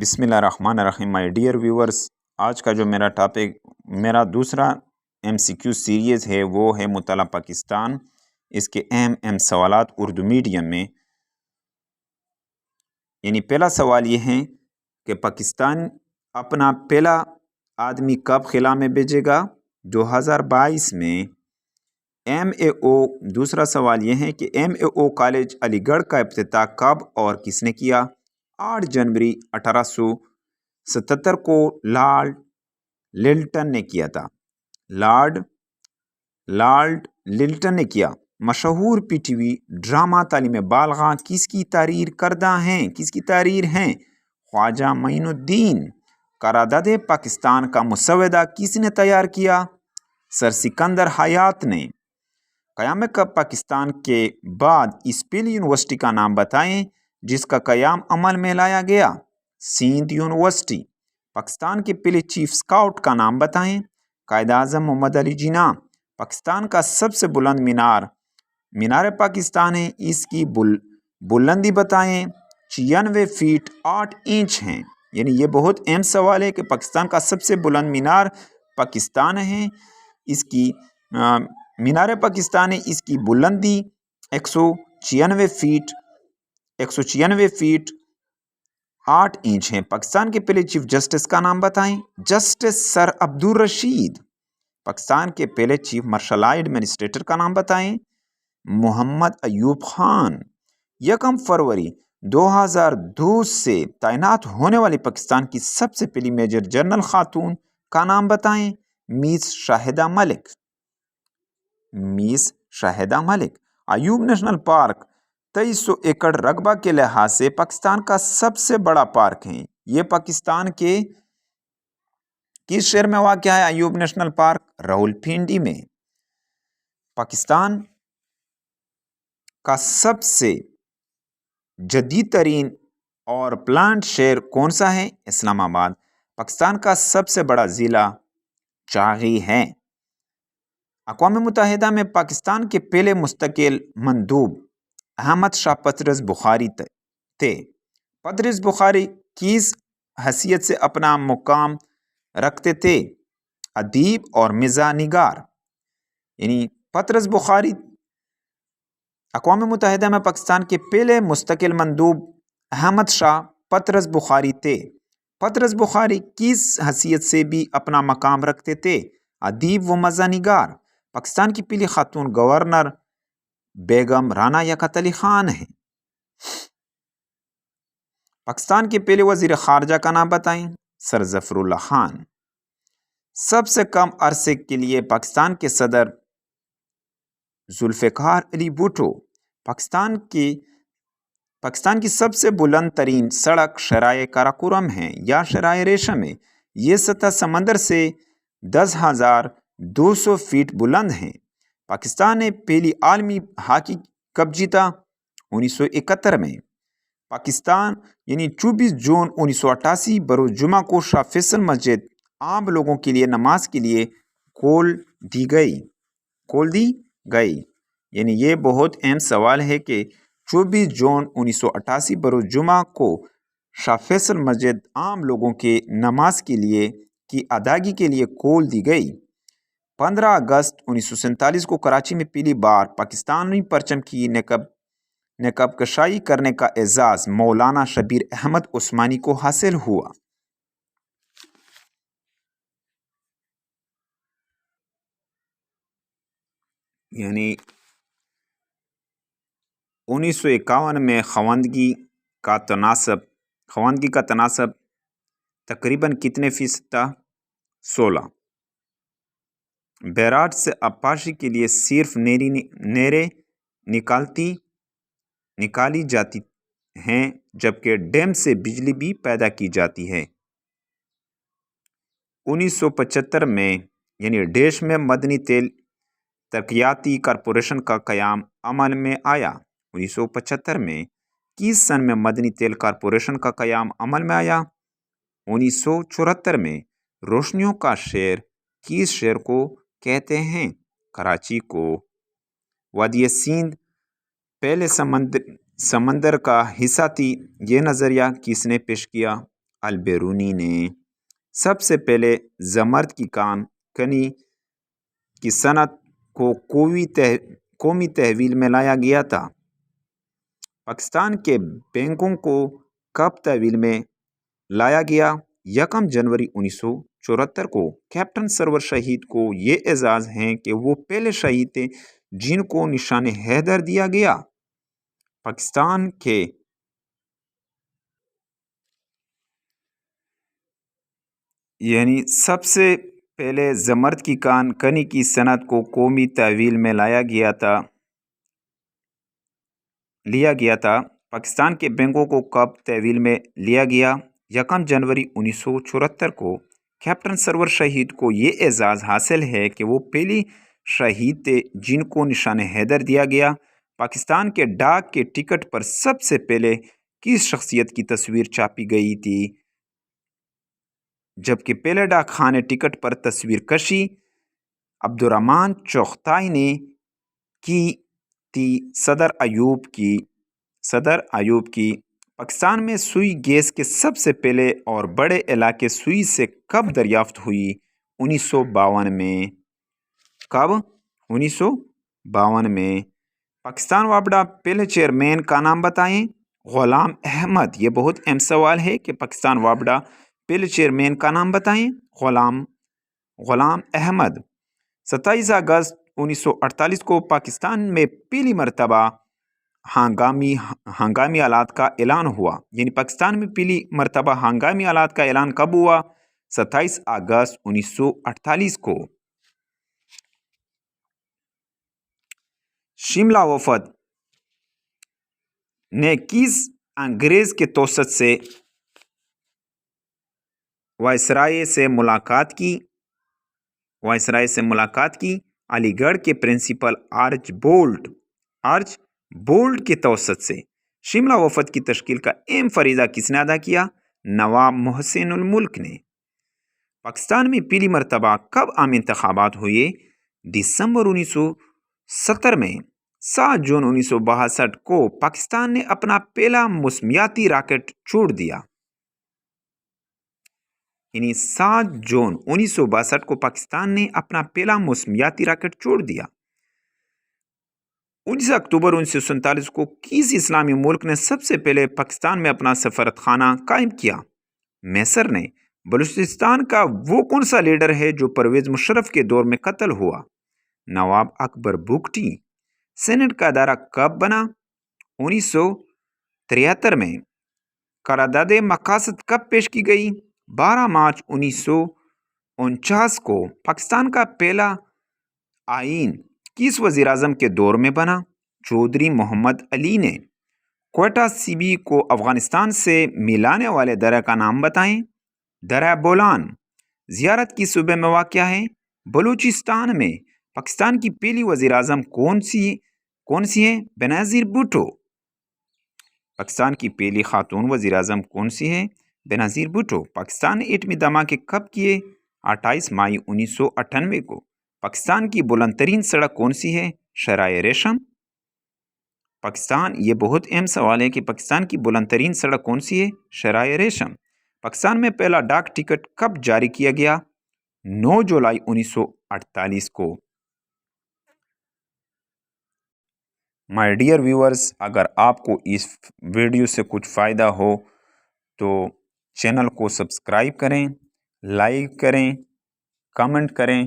بسم اللہ الرحمن الرحیم مائی ڈیئر ویورز، آج کا جو میرا ٹاپک، میرا دوسرا MCQ سیریز ہے، وہ ہے مطالعہ پاکستان، اس کے اہم سوالات اردو میڈیم میں۔ یعنی پہلا سوال یہ ہے کہ پاکستان اپنا پہلا آدمی کب خلا میں بھیجے گا؟ 2022 میں۔ MAO دوسرا سوال یہ ہے کہ MAO کالج علی گڑھ کا افتتاح کب اور کس نے کیا؟ 8 جنوری 1877 کو لارڈ للٹن نے کیا تھا۔ لارڈ للٹن نے کیا۔ مشہور PTV ڈرامہ تعلیم بالغاں کس کی تحریر کردہ ہیں؟ کس کی تحریر ہیں؟ خواجہ معین الدین۔ قرارداد پاکستان کا مسودہ کس نے تیار کیا؟ سر سکندر حیات نے۔ قیام پاکستان کے بعد اس پہلی یونیورسٹی کا نام بتائیں جس کا قیام عمل میں لایا گیا۔ سندھ یونیورسٹی۔ پاکستان کے پہلے چیف اسکاؤٹ کا نام بتائیں۔ قائد اعظم محمد علی جناح۔ پاکستان کا سب سے بلند مینار پاکستان ہے، اس کی بلندی بتائیں۔ 96 فیٹ 8 انچ ہیں۔ یعنی یہ بہت اہم سوال ہے کہ پاکستان کا سب سے بلند مینار پاکستان ہے، اس کی مینار پاکستان ہے، اس کی بلندی 196 فیٹ 8 انچ ہیں۔ پاکستان کے پہلے چیف جسٹس کا نام بتائیں۔ جسٹس سر عبدالرشید۔ پاکستان کے پہلے چیف مارشل لا ایڈمنسٹریٹر کا نام بتائیں۔ محمد ایوب خان۔ 1 فروری 2002 سے تعینات ہونے والی پاکستان کی سب سے پہلی میجر جنرل خاتون کا نام بتائیں۔ میس شاہدہ ملک۔ ایوب نیشنل پارک 2300 ایکڑ رقبہ کے لحاظ سے پاکستان کا سب سے بڑا پارک ہے۔ یہ پاکستان کے کس شہر میں واقع ہے ایوب نیشنل پارک؟ راولپنڈی میں۔ پاکستان کا سب سے جدید ترین اور پلانٹ شہر کون سا ہے؟ اسلام آباد۔ پاکستان کا سب سے بڑا ضلع چاغی ہے۔ اقوام متحدہ میں پاکستان کے پہلے مستقل مندوب احمد شاہ پطرس بخاری تھے۔ پطرس بخاری کس حیثیت سے اپنا مقام رکھتے تھے؟ ادیب اور مزاح نگار۔ یعنی پطرس بخاری اقوام متحدہ میں پاکستان کے پہلے مستقل مندوب احمد شاہ پطرس بخاری تھے۔ پطرس بخاری کس حیثیت سے بھی اپنا مقام رکھتے تھے؟ ادیب و مزاح نگار۔ پاکستان کی پہلی خاتون گورنر بیگم رانا یاقوت علی خان ہیں۔ پاکستان کے پہلے وزیر خارجہ کا نام بتائیں۔ سر ظفر اللہ خان۔ سب سے کم عرصے کے لیے پاکستان کے صدر ذوالفقار علی بھٹو۔ پاکستان کی سب سے بلند ترین سڑک شاہراہ قراقرم ہے یا شاہراہ ریشم ہے۔ یہ سطح سمندر سے 10,200 فیٹ بلند ہے۔ پاکستان نے پہلی عالمی ہاکی کپ جیتا 1971 میں۔ پاکستان 24 جون 1988 بروز جمعہ کو شاہ فیصل مسجد عام لوگوں کے لیے نماز کے لیے کھول دی گئی۔ یعنی یہ بہت اہم سوال ہے کہ 24 جون 1988 بروز جمعہ کو شاہ فیصل مسجد عام لوگوں کے نماز کی ادائیگی کے لیے کھول دی گئی۔ 15 اگست 1947 کو کراچی میں پہلی بار پاکستانی پرچم کی نقاب کشائی کرنے کا اعزاز مولانا شبیر احمد عثمانی کو حاصل ہوا۔ یعنی 1951 میں خواندگی کا تناسب تقریباً کتنے فیصد تھا؟ 16۔ بیراج سے آبپاشی کے لیے صرف نہریں نکالی جاتی ہیں جبکہ ڈیم سے بجلی بھی پیدا کی جاتی ہے۔ 1975 میں ڈیش میں مدنی تیل ترقیاتی کارپوریشن کا قیام عمل میں آیا۔ 1975 میں کس سن میں مدنی تیل کارپوریشن کا قیام عمل میں آیا؟ 1974 میں۔ روشنیوں کا شہر کس شہر کو کہتے ہیں؟ کراچی کو۔ وادی سندھ پہلے سمندر کا حصہ تھی، یہ نظریہ کس نے پیش کیا؟ البیرونی نے سب سے پہلے زمرد کی کان کنی کی صنعت کو قومی تحویل میں لایا گیا تھا؟ پاکستان کے بینکوں کو کب تحویل میں لایا گیا؟ 1 جنوری 1974 کو۔ کیپٹن سرور شہید کو یہ اعزاز ہے کہ وہ پہلے شہید تھے جن کو نشان حیدر دیا گیا۔ پاکستان کے سب سے پہلے زمرد کی کان کنی کی صنعت کو قومی تحویل میں لیا گیا تھا۔ پاکستان کے بینکوں کو کب تحویل میں لیا گیا؟ 1 جنوری 1974 کو۔ کیپٹن سرور شہید کو یہ اعزاز حاصل ہے کہ وہ پہلی شہید تھے جن کو نشان حیدر دیا گیا۔ پاکستان کے ڈاک کے ٹکٹ پر سب سے پہلے کس شخصیت کی تصویر چھاپی گئی تھی؟ جبکہ پہلے ڈاک خانے ٹکٹ پر تصویر کشی عبدالرحمن چغتائی نے کی تھی صدر ایوب کی۔ پاکستان میں سوئی گیس کے سب سے پہلے اور بڑے علاقے سوئی سے کب دریافت ہوئی؟ 1952 میں۔ کب؟ 1952 میں۔ پاکستان وابڈا پہلے چیئرمین کا نام بتائیں۔ غلام احمد۔ یہ بہت اہم سوال ہے کہ پاکستان وابڈا پہلے چیئرمین کا نام بتائیں۔ غلام احمد۔ 27 اگست 1948 کو پاکستان میں پہلی مرتبہ ہنگامی حالات کا اعلان ہوا۔ پاکستان میں پہلی مرتبہ ہنگامی حالات کا اعلان کب ہوا؟ 27 اگست 1948 کو۔ شملہ وفد نے کس انگریز کے توسط سے وائسرائے سے ملاقات کی؟ علی گڑھ کے پرنسپل آرچ بولٹ کے توسط سے۔ شملہ وفد کی تشکیل کا اہم فریضہ کس نے ادا کیا؟ نواب محسن الملک نے۔ پاکستان میں پہلی مرتبہ کب عام انتخابات ہوئے؟ دسمبر 1970 میں۔ 7 جون 1962 کو پاکستان نے اپنا پہلا موسمیاتی راکٹ چھوڑ دیا۔ 7 جون 1962 کو پاکستان نے اپنا پہلا موسمیاتی راکٹ چھوڑ دیا۔ 19 اکتوبر 1947 کو کس اسلامی ملک نے سب سے پہلے پاکستان میں اپنا سفارت خانہ قائم کیا؟ مصر نے۔ بلوچستان کا وہ کون سا لیڈر ہے جو پرویز مشرف کے دور میں قتل ہوا؟ نواب اکبر بگٹی۔ سینٹ کا ادارہ کب بنا؟ 1973 میں۔ قرارداد مقاصد کب پیش کی گئی؟ 12 مارچ 1949 کو۔ پاکستان کا پہلا آئین کس وزیر اعظم کے دور میں بنا؟ چودھری محمد علی نے۔ کوئٹہ سی بی کو افغانستان سے ملانے والے دریا کا نام بتائیں۔ دریا بولان۔ زیارت کس صوبے میں واقع ہے؟ بلوچستان میں۔ پاکستان کی پہلی وزیر اعظم کون سی ہے؟ بینظیر بھٹو۔ پاکستان کی پہلی خاتون وزیر اعظم کون سی ہے؟ بینظیر بھٹو۔ پاکستان نے ایٹمی دھماکے کب کیے؟ 28 مئی 1998 کو۔ پاکستان کی بلند ترین سڑک کون سی ہے؟ شہرائے ریشم۔ یہ بہت اہم سوال ہے کہ پاکستان کی بلند ترین سڑک کون سی ہے؟ شہرائے ریشم۔ پاکستان میں پہلا ڈاک ٹکٹ کب جاری کیا گیا؟ 9 جولائی 1948 کو۔ مائی ڈیئر ویورز، اگر آپ کو اس ویڈیو سے کچھ فائدہ ہو تو چینل کو سبسکرائب کریں، لائک کریں، کمنٹ کریں۔